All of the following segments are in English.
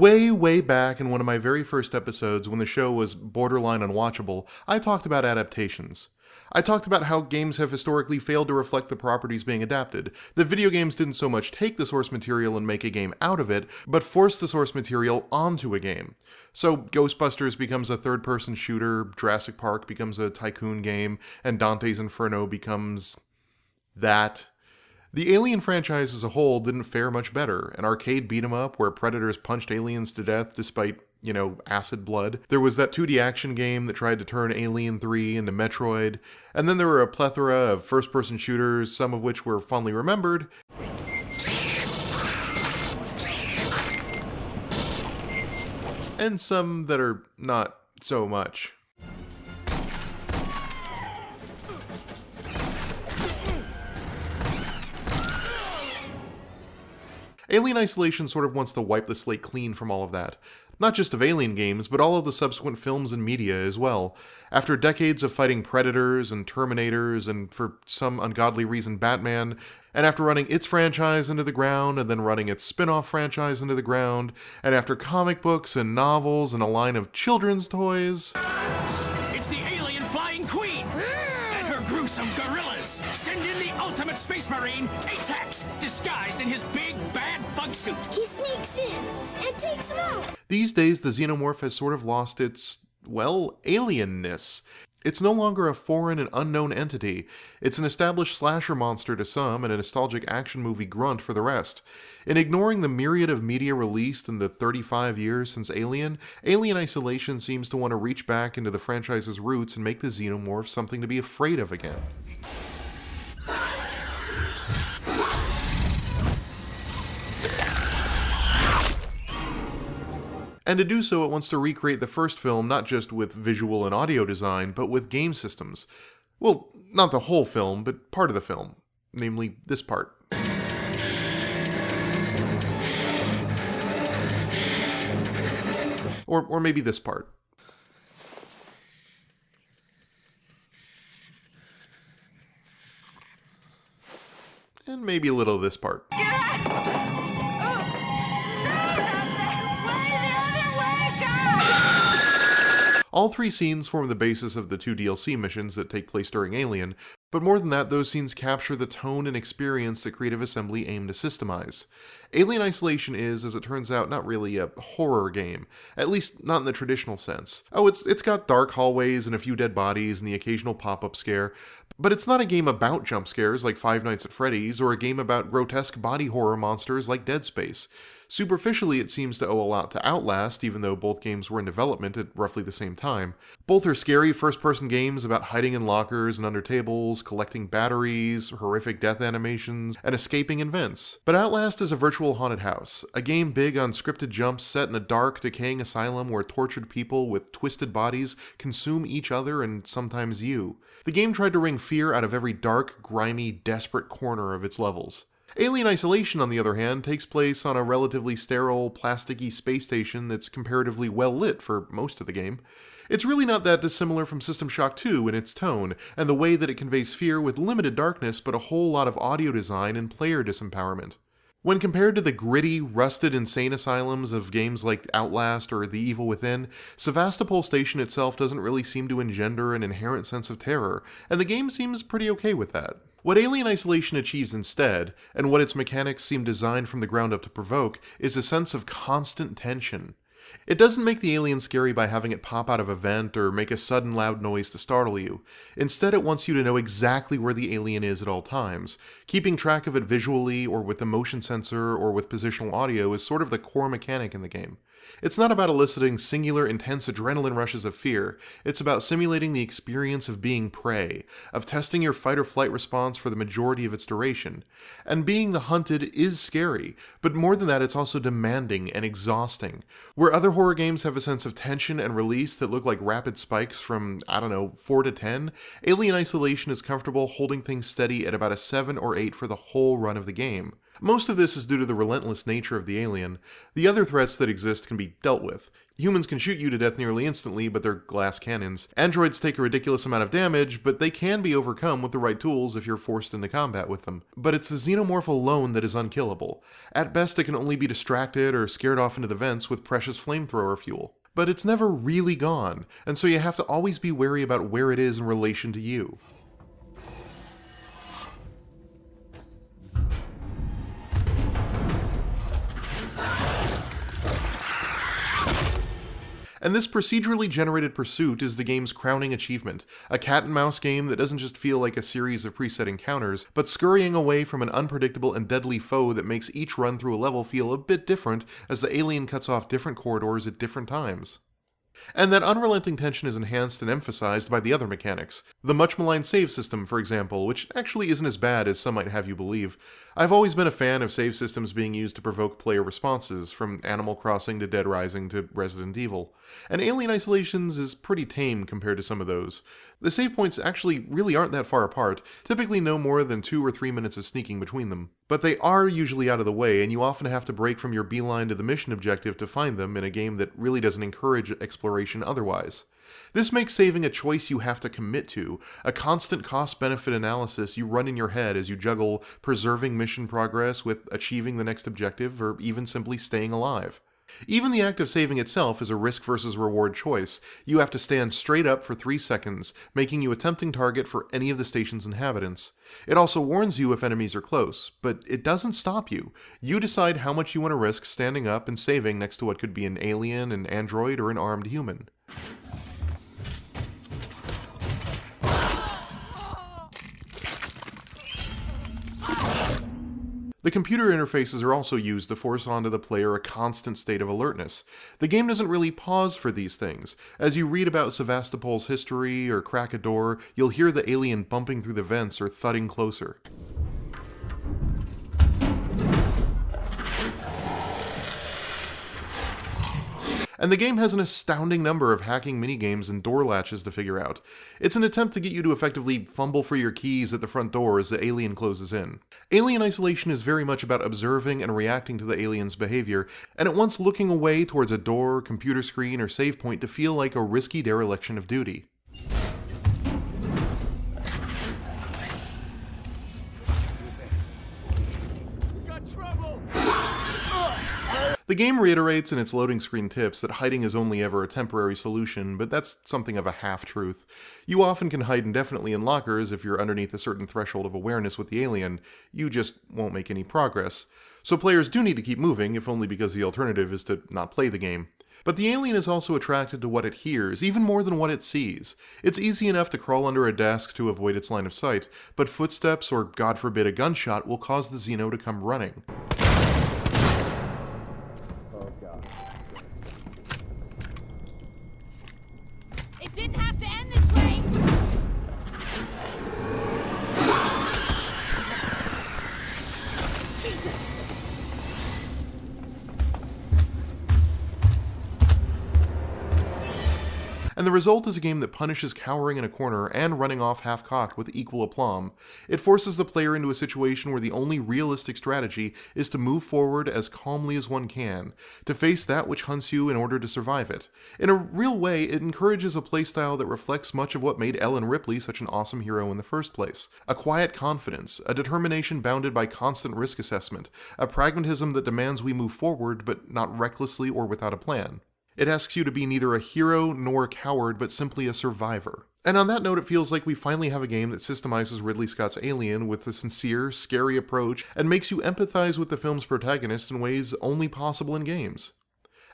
Way back in one of my very first episodes when the show was borderline unwatchable, I talked about adaptations. I talked about how games have historically failed to reflect the properties being adapted, that video games didn't so much take the source material and make a game out of it, but force the source material onto a game. So Ghostbusters becomes a third-person shooter, Jurassic Park becomes a tycoon game, and Dante's Inferno becomes that. The Alien franchise as a whole didn't fare much better. An arcade beat-em-up where predators punched aliens to death despite, acid blood. There was that 2D action game that tried to turn Alien 3 into Metroid. And then there were a plethora of first-person shooters, some of which were fondly remembered. And some that are not so much. Alien Isolation sort of wants to wipe the slate clean from all of that. Not just of Alien games, but all of the subsequent films and media as well. After decades of fighting Predators and Terminators and, for some ungodly reason, Batman, and after running its franchise into the ground and then running its spin-off franchise into the ground, and after comic books and novels and a line of children's toys... It's the Alien Flying Queen! And her gruesome gorillas! Send in the ultimate space marine, Atax, disguised in his big, bad bug suit! He sneaks in and takes them out! These days, the xenomorph has sort of lost its, alienness. It's no longer a foreign and unknown entity. It's an established slasher monster to some and a nostalgic action movie grunt for the rest. In ignoring the myriad of media released in the 35 years since Alien Isolation seems to want to reach back into the franchise's roots and make the xenomorph something to be afraid of again. And to do so, it wants to recreate the first film not just with visual and audio design, but with game systems. Well, not the whole film, but part of the film. Namely, this part. Or maybe this part. And maybe a little of this part. All three scenes form the basis of the two DLC missions that take place during Alien, but more than that, those scenes capture the tone and experience that Creative Assembly aimed to systemize. Alien Isolation is, as it turns out, not really a horror game, at least not in the traditional sense. Oh, it's got dark hallways and a few dead bodies and the occasional pop-up scare, but it's not a game about jump scares like Five Nights at Freddy's or a game about grotesque body horror monsters like Dead Space. Superficially, it seems to owe a lot to Outlast, even though both games were in development at roughly the same time. Both are scary first-person games about hiding in lockers and under tables, collecting batteries, horrific death animations, and escaping in vents. But Outlast is a virtual haunted house, a game big on scripted jumps set in a dark, decaying asylum where tortured people with twisted bodies consume each other and sometimes you. The game tried to wring fear out of every dark, grimy, desperate corner of its levels. Alien Isolation, on the other hand, takes place on a relatively sterile, plasticky space station that's comparatively well lit for most of the game. It's really not that dissimilar from System Shock 2 in its tone, and the way that it conveys fear with limited darkness but a whole lot of audio design and player disempowerment. When compared to the gritty, rusted insane asylums of games like Outlast or The Evil Within, Sevastopol Station itself doesn't really seem to engender an inherent sense of terror, and the game seems pretty okay with that. What Alien Isolation achieves instead, and what its mechanics seem designed from the ground up to provoke, is a sense of constant tension. It doesn't make the alien scary by having it pop out of a vent or make a sudden loud noise to startle you. Instead, it wants you to know exactly where the alien is at all times. Keeping track of it visually, or with the motion sensor, or with positional audio is sort of the core mechanic in the game. It's not about eliciting singular, intense adrenaline rushes of fear. It's about simulating the experience of being prey, of testing your fight or flight response for the majority of its duration. And being the hunted is scary, but more than that, it's also demanding and exhausting. Where other horror games have a sense of tension and release that look like rapid spikes from, 4 to 10, Alien Isolation is comfortable holding things steady at about a 7 or 8 for the whole run of the game. Most of this is due to the relentless nature of the alien. The other threats that exist can be dealt with. Humans can shoot you to death nearly instantly, but they're glass cannons. Androids take a ridiculous amount of damage, but they can be overcome with the right tools if you're forced into combat with them. But it's the xenomorph alone that is unkillable. At best, it can only be distracted or scared off into the vents with precious flamethrower fuel. But it's never really gone, and so you have to always be wary about where it is in relation to you. And this procedurally generated pursuit is the game's crowning achievement, a cat-and-mouse game that doesn't just feel like a series of preset encounters, but scurrying away from an unpredictable and deadly foe that makes each run through a level feel a bit different as the alien cuts off different corridors at different times. And that unrelenting tension is enhanced and emphasized by the other mechanics. The much maligned save system, for example, which actually isn't as bad as some might have you believe. I've always been a fan of save systems being used to provoke player responses, from Animal Crossing to Dead Rising to Resident Evil. And Alien Isolations is pretty tame compared to some of those. The save points actually really aren't that far apart, typically no more than 2 or 3 minutes of sneaking between them. But they are usually out of the way, and you often have to break from your beeline to the mission objective to find them in a game that really doesn't encourage exploration otherwise. This makes saving a choice you have to commit to, a constant cost-benefit analysis you run in your head as you juggle preserving mission progress with achieving the next objective, or even simply staying alive. Even the act of saving itself is a risk versus reward choice. You have to stand straight up for 3 seconds, making you a tempting target for any of the station's inhabitants. It also warns you if enemies are close, but it doesn't stop you. You decide how much you want to risk standing up and saving next to what could be an alien, an android, or an armed human. The computer interfaces are also used to force onto the player a constant state of alertness. The game doesn't really pause for these things. As you read about Sevastopol's history or crack a door, you'll hear the alien bumping through the vents or thudding closer. And the game has an astounding number of hacking minigames and door latches to figure out. It's an attempt to get you to effectively fumble for your keys at the front door as the alien closes in. Alien Isolation is very much about observing and reacting to the alien's behavior, and it wants looking away towards a door, computer screen, or save point to feel like a risky dereliction of duty. The game reiterates in its loading screen tips that hiding is only ever a temporary solution, but that's something of a half-truth. You often can hide indefinitely in lockers if you're underneath a certain threshold of awareness with the alien. You just won't make any progress. So players do need to keep moving, if only because the alternative is to not play the game. But the alien is also attracted to what it hears, even more than what it sees. It's easy enough to crawl under a desk to avoid its line of sight, but footsteps or, God forbid, a gunshot will cause the Xeno to come running. It didn't have to end this way! Jesus! And the result is a game that punishes cowering in a corner and running off half-cocked with equal aplomb. It forces the player into a situation where the only realistic strategy is to move forward as calmly as one can, to face that which hunts you in order to survive it. In a real way, it encourages a playstyle that reflects much of what made Ellen Ripley such an awesome hero in the first place. A quiet confidence, a determination bounded by constant risk assessment, a pragmatism that demands we move forward but not recklessly or without a plan. It asks you to be neither a hero nor a coward, but simply a survivor. And on that note, it feels like we finally have a game that systemizes Ridley Scott's Alien with a sincere, scary approach and makes you empathize with the film's protagonist in ways only possible in games.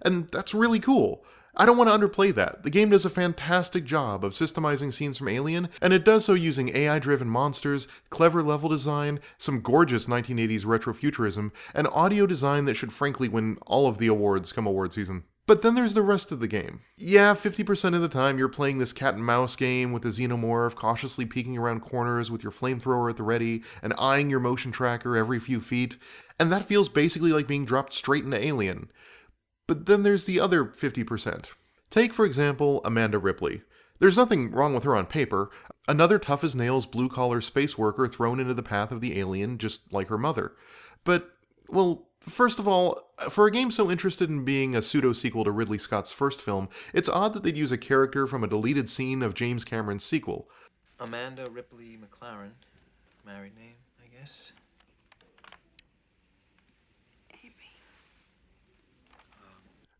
And that's really cool. I don't want to underplay that. The game does a fantastic job of systemizing scenes from Alien, and it does so using AI-driven monsters, clever level design, some gorgeous 1980s retrofuturism, and audio design that should frankly win all of the awards come award season. But then there's the rest of the game. Yeah, 50% of the time you're playing this cat and mouse game with the xenomorph, cautiously peeking around corners with your flamethrower at the ready, and eyeing your motion tracker every few feet, and that feels basically like being dropped straight into Alien. But then there's the other 50%. Take, for example, Amanda Ripley. There's nothing wrong with her on paper. Another tough-as-nails blue-collar space worker thrown into the path of the alien, just like her mother. But, well, First of all, for a game so interested in being a pseudo-sequel to Ridley Scott's first film, it's odd that they'd use a character from a deleted scene of James Cameron's sequel. Amanda Ripley McLaren. Married name, I guess.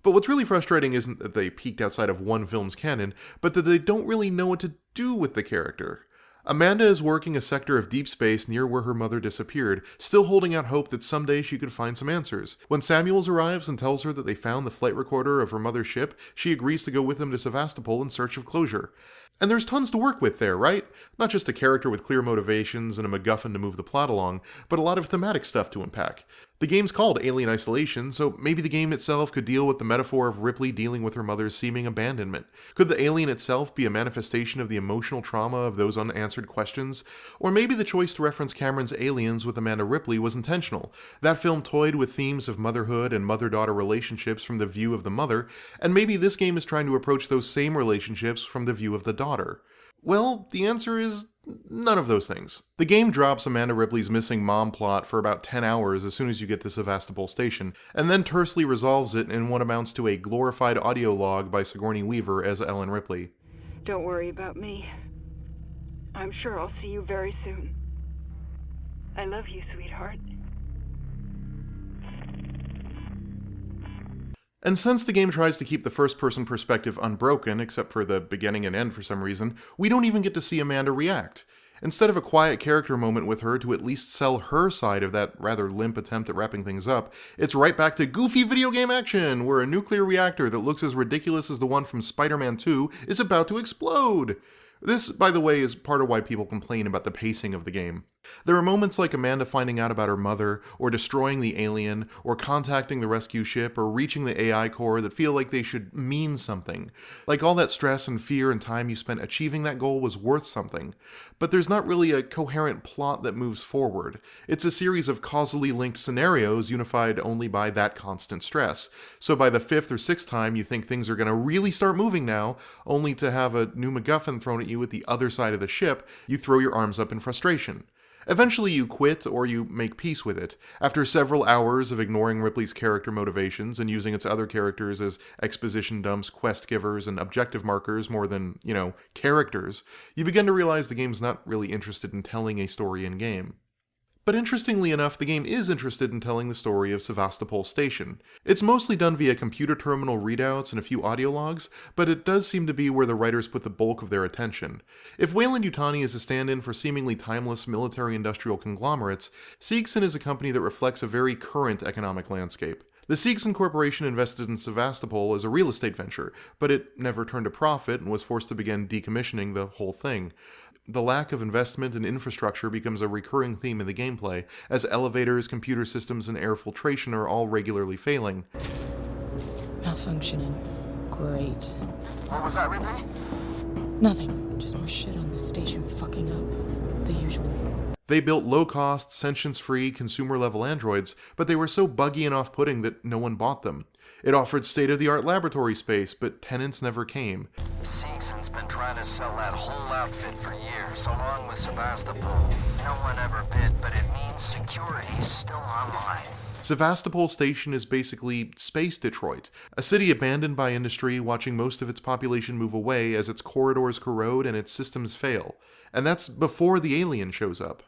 But what's really frustrating isn't that they peeked outside of one film's canon, but that they don't really know what to do with the character. Amanda is working a sector of deep space near where her mother disappeared, still holding out hope that someday she could find some answers. When Samuels arrives and tells her that they found the flight recorder of her mother's ship, she agrees to go with him to Sevastopol in search of closure. And there's tons to work with there, right? Not just a character with clear motivations and a MacGuffin to move the plot along, but a lot of thematic stuff to unpack. The game's called Alien Isolation, so maybe the game itself could deal with the metaphor of Ripley dealing with her mother's seeming abandonment. Could the alien itself be a manifestation of the emotional trauma of those unanswered questions? Or maybe the choice to reference Cameron's Aliens with Amanda Ripley was intentional. That film toyed with themes of motherhood and mother-daughter relationships from the view of the mother, and maybe this game is trying to approach those same relationships from the view of the daughter. Well, the answer is none of those things. The game drops Amanda Ripley's missing mom plot for about 10 hours as soon as you get to Sevastopol Station, and then tersely resolves it in what amounts to a glorified audio log by Sigourney Weaver as Ellen Ripley. Don't worry about me. I'm sure I'll see you very soon. I love you, sweetheart. And since the game tries to keep the first-person perspective unbroken, except for the beginning and end for some reason, we don't even get to see Amanda react. Instead of a quiet character moment with her to at least sell her side of that rather limp attempt at wrapping things up, it's right back to goofy video game action, where a nuclear reactor that looks as ridiculous as the one from Spider-Man 2 is about to explode. This, by the way, is part of why people complain about the pacing of the game. There are moments like Amanda finding out about her mother, or destroying the alien, or contacting the rescue ship, or reaching the AI core that feel like they should mean something. Like all that stress and fear and time you spent achieving that goal was worth something. But there's not really a coherent plot that moves forward. It's a series of causally linked scenarios unified only by that constant stress. So by the 5th or 6th time you think things are going to really start moving now, only to have a new MacGuffin thrown at you at the other side of the ship, you throw your arms up in frustration. Eventually you quit, or you make peace with it. After several hours of ignoring Ripley's character motivations and using its other characters as exposition dumps, quest givers, and objective markers more than, characters, you begin to realize the game's not really interested in telling a story in-game. But interestingly enough, the game is interested in telling the story of Sevastopol Station. It's mostly done via computer terminal readouts and a few audio logs, but it does seem to be where the writers put the bulk of their attention. If Weyland-Yutani is a stand-in for seemingly timeless military-industrial conglomerates, Seegson is a company that reflects a very current economic landscape. The Seegson Corporation invested in Sevastopol as a real estate venture, but it never turned a profit and was forced to begin decommissioning the whole thing. The lack of investment in infrastructure becomes a recurring theme in the gameplay, as elevators, computer systems, and air filtration are all regularly failing. Malfunctioning. Great. What was that, Ripley? Nothing. Just more shit on the station fucking up. The usual. They built low-cost, sentience-free, consumer-level androids, but they were so buggy and off-putting that no one bought them. It offered state-of-the-art laboratory space, but tenants never came. Seegson's been trying to sell that whole outfit for years, along with Sevastopol. No one ever bid, but it means security's still online. Sevastopol Station is basically Space Detroit, a city abandoned by industry watching most of its population move away as its corridors corrode and its systems fail. And that's before the alien shows up.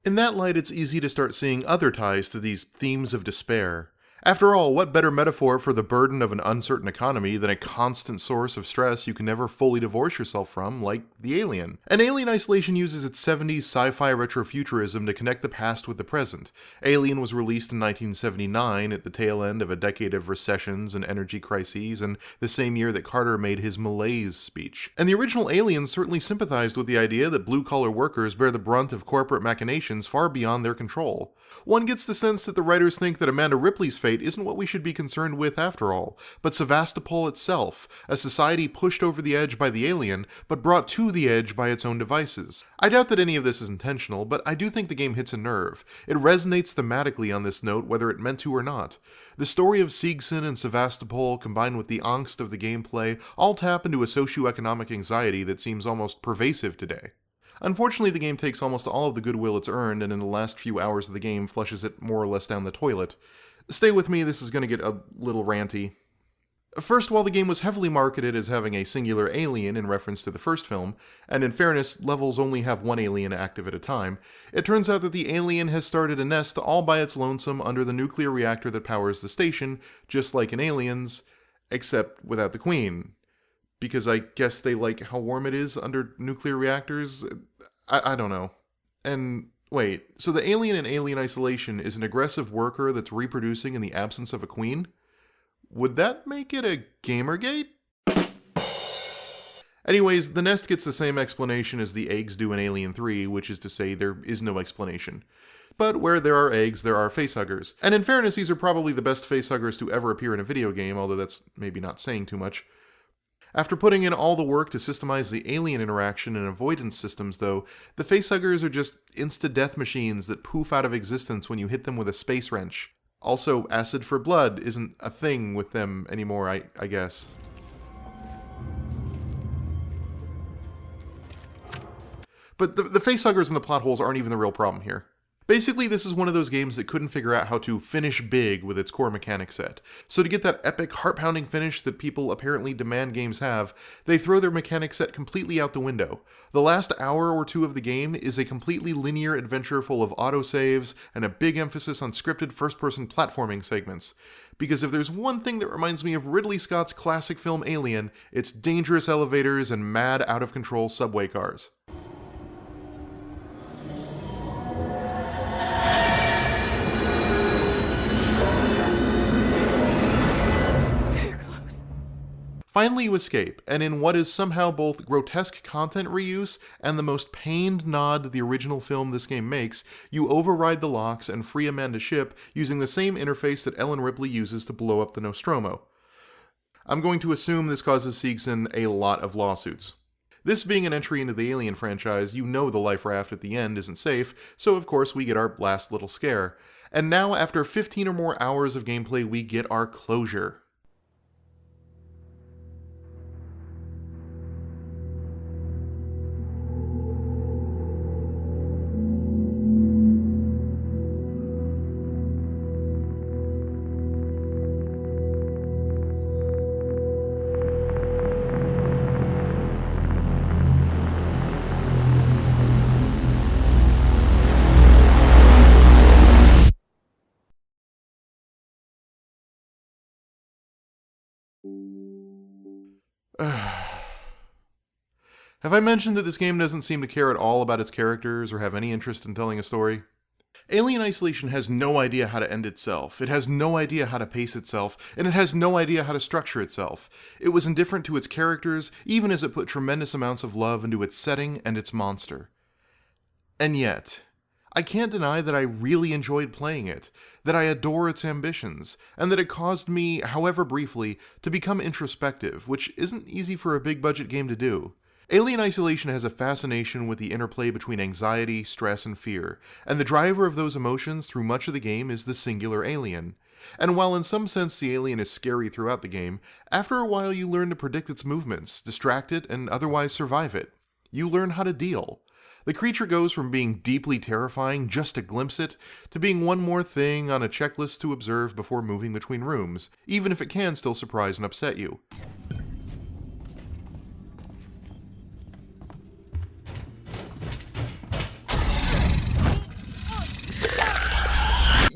In that light, it's easy to start seeing other ties to these themes of despair. After all, what better metaphor for the burden of an uncertain economy than a constant source of stress you can never fully divorce yourself from, like the alien? And Alien Isolation uses its 70s sci-fi retrofuturism to connect the past with the present. Alien was released in 1979 at the tail end of a decade of recessions and energy crises, and the same year that Carter made his malaise speech. And the original Aliens certainly sympathized with the idea that blue-collar workers bear the brunt of corporate machinations far beyond their control. One gets the sense that the writers think that Amanda Ripley's fate isn't what we should be concerned with after all, but Sevastopol itself, a society pushed over the edge by the alien, but brought to the edge by its own devices. I doubt that any of this is intentional, but I do think the game hits a nerve. It resonates thematically on this note, whether it meant to or not. The story of Seegson and Sevastopol, combined with the angst of the gameplay, all tap into a socio-economic anxiety that seems almost pervasive today. Unfortunately, the game takes almost all of the goodwill it's earned, and in the last few hours of the game flushes it more or less down the toilet. Stay with me, this is going to get a little ranty. First, while the game was heavily marketed as having a singular alien in reference to the first film, and in fairness, levels only have one alien active at a time, it turns out that the alien has started a nest all by its lonesome under the nuclear reactor that powers the station, just like in Aliens, except without the queen. Because I guess they like how warm it is under nuclear reactors? I don't know. And wait, so the alien in Alien Isolation is an aggressive worker that's reproducing in the absence of a queen? Would that make it a Gamergate? Anyways, the nest gets the same explanation as the eggs do in Alien 3, which is to say there is no explanation. But where there are eggs, there are facehuggers. And in fairness, these are probably the best facehuggers to ever appear in a video game, although that's maybe not saying too much. After putting in all the work to systemize the alien interaction and avoidance systems, though, the facehuggers are just insta-death machines that poof out of existence when you hit them with a space wrench. Also, acid for blood isn't a thing with them anymore, I guess. But the facehuggers and the plot holes aren't even the real problem here. Basically, this is one of those games that couldn't figure out how to finish big with its core mechanic set. So to get that epic, heart-pounding finish that people apparently demand games have, they throw their mechanic set completely out the window. The last hour or two of the game is a completely linear adventure full of autosaves and a big emphasis on scripted first-person platforming segments. Because if there's one thing that reminds me of Ridley Scott's classic film Alien, it's dangerous elevators and mad, out-of-control subway cars. Finally, you escape, and in what is somehow both grotesque content reuse and the most pained nod to the original film this game makes, you override the locks and free Amanda's ship using the same interface that Ellen Ripley uses to blow up the Nostromo. I'm going to assume this causes Seegson a lot of lawsuits. This being an entry into the Alien franchise, you know the life raft at the end isn't safe, so of course we get our last little scare. And now, after 15 or more hours of gameplay, we get our closure. Have I mentioned that this game doesn't seem to care at all about its characters or have any interest in telling a story? Alien Isolation has no idea how to end itself, it has no idea how to pace itself, and it has no idea how to structure itself. It was indifferent to its characters, even as it put tremendous amounts of love into its setting and its monster. And yet, I can't deny that I really enjoyed playing it, that I adore its ambitions, and that it caused me, however briefly, to become introspective, which isn't easy for a big-budget game to do. Alien Isolation has a fascination with the interplay between anxiety, stress, and fear, and the driver of those emotions through much of the game is the singular alien. And while in some sense the alien is scary throughout the game, after a while you learn to predict its movements, distract it, and otherwise survive it. You learn how to deal. The creature goes from being deeply terrifying just to glimpse it, to being one more thing on a checklist to observe before moving between rooms, even if it can still surprise and upset you.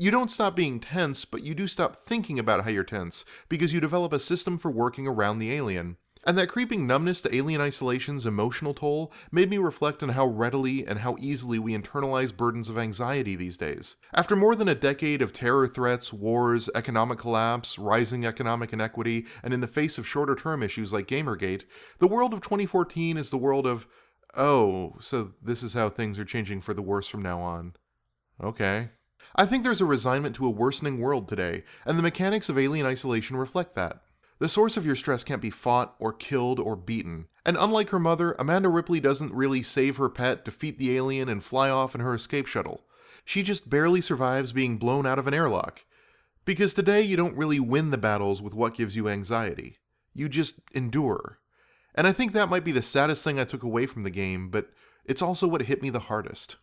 You don't stop being tense, but you do stop thinking about how you're tense, because you develop a system for working around the alien. And that creeping numbness to Alien Isolation's emotional toll made me reflect on how readily and how easily we internalize burdens of anxiety these days. After more than a decade of terror threats, wars, economic collapse, rising economic inequity, and in the face of shorter-term issues like Gamergate, the world of 2014 is the world of, oh, so this is how things are changing for the worse from now on. Okay. I think there's a resignment to a worsening world today, and the mechanics of Alien Isolation reflect that. The source of your stress can't be fought, or killed, or beaten. And unlike her mother, Amanda Ripley doesn't really save her pet, defeat the alien, and fly off in her escape shuttle. She just barely survives being blown out of an airlock. Because today you don't really win the battles with what gives you anxiety. You just endure. And I think that might be the saddest thing I took away from the game, but it's also what hit me the hardest.